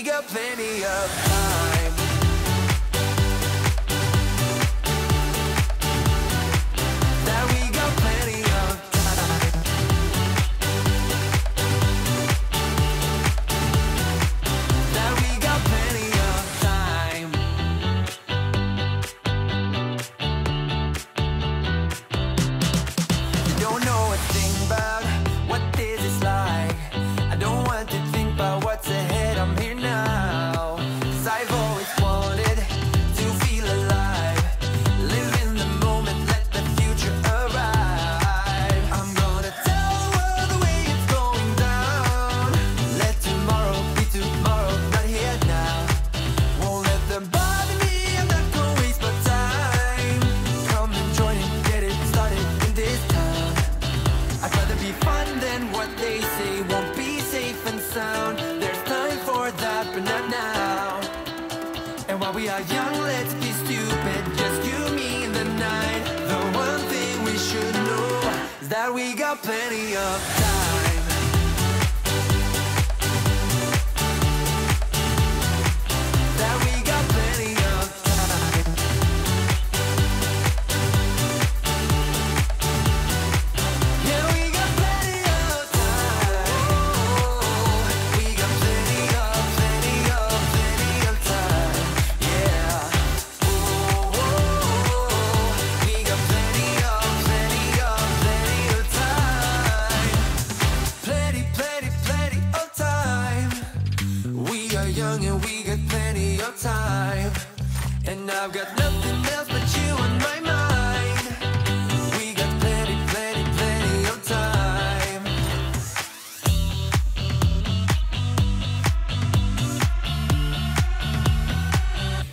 we got plenty of time. That we got plenty of time. That we got plenty of time. You don't know a thing about what this is like. I don't want to think about what's ahead, I'm here now. 'Cause I've always wanted to feel alive. Live in the moment, let the future arrive. I'm gonna tell the world the way it's going down. Let tomorrow be tomorrow, not here now. Won't let them bother me, I'm not gonna waste my time. Come and join and get it started in this town. I'd rather be fun than what they say won't be safe and sound. There's time for that, but not now. And while we are young, let's be stupid. Just you, me, and the night. The one thing we should know is that we got plenty of time. That we got plenty of time. Yeah, we got plenty of time. We got plenty of time. Yeah. We got plenty of time. Plenty of time. We are young and we got plenty of time. And I've got nothing else but you on my mind. We got plenty of time.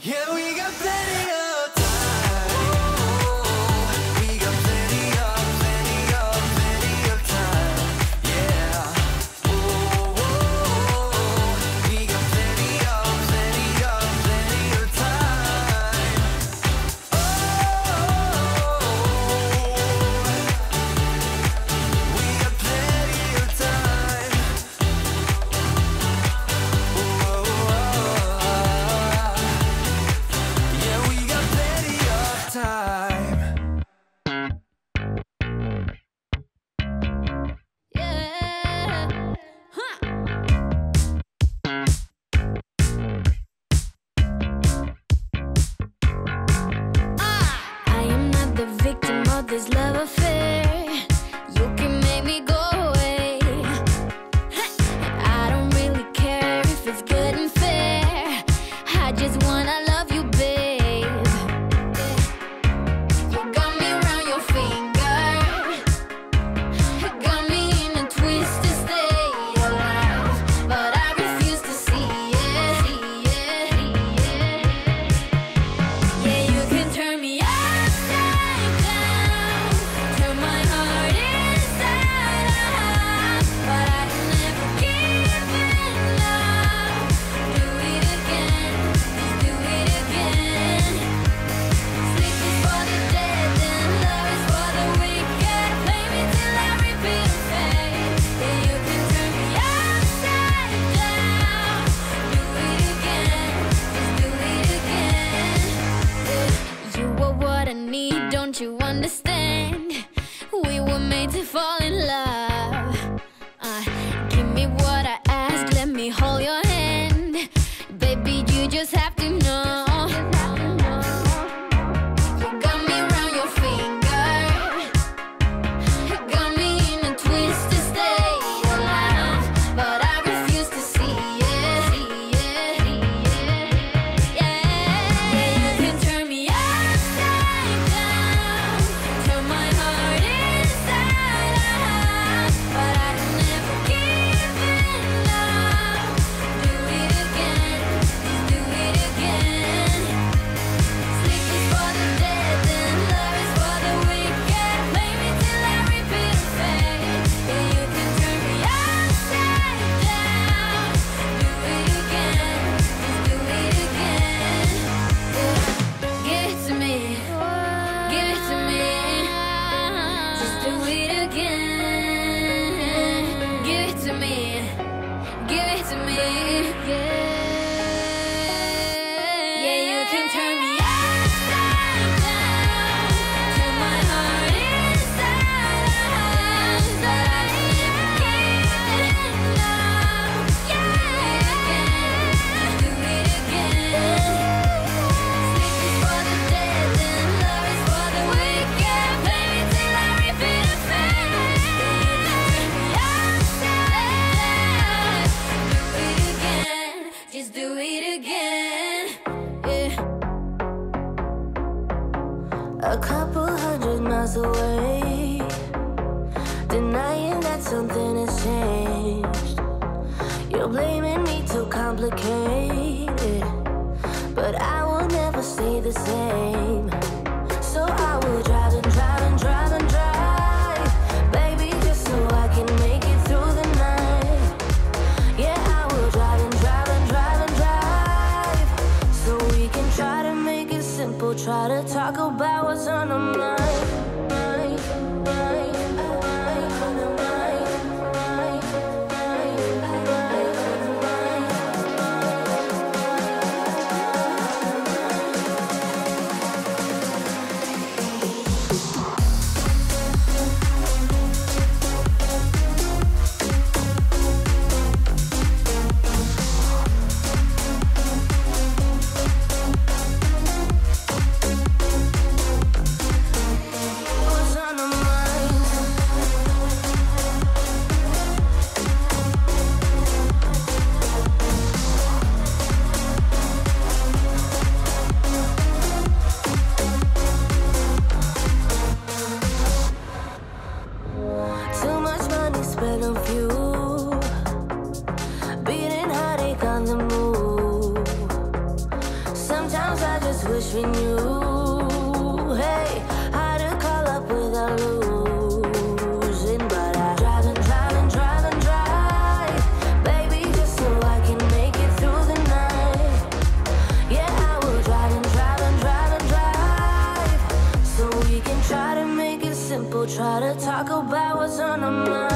Yeah, we got plenty of time. We got plenty of time. Yeah. We got plenty of time. complicated, but I will never stay the same. So I will drive and drive and drive and drive, baby, just so I can make it through the night. Yeah, I will drive and drive and drive and drive, so we can try to make it simple, try to talk about what's on our mind. Try to talk about what's on our mind.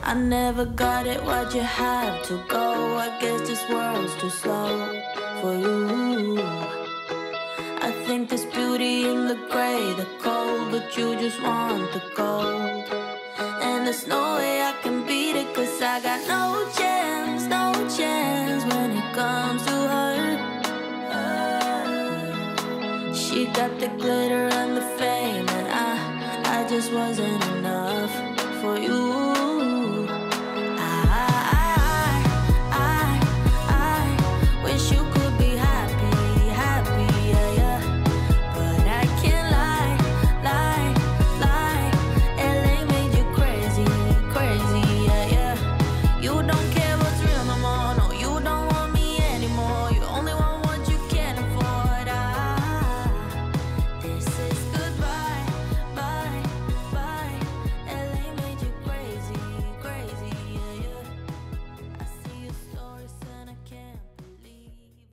I never got it, why'd you have to go? I guess this world's too slow for you. I think there's beauty in the gray, the cold, but you just want the gold. And there's no way I can beat it, cause I got no chance, no chance when it comes to her. She got the glitter and the fame, and I just wasn't enough.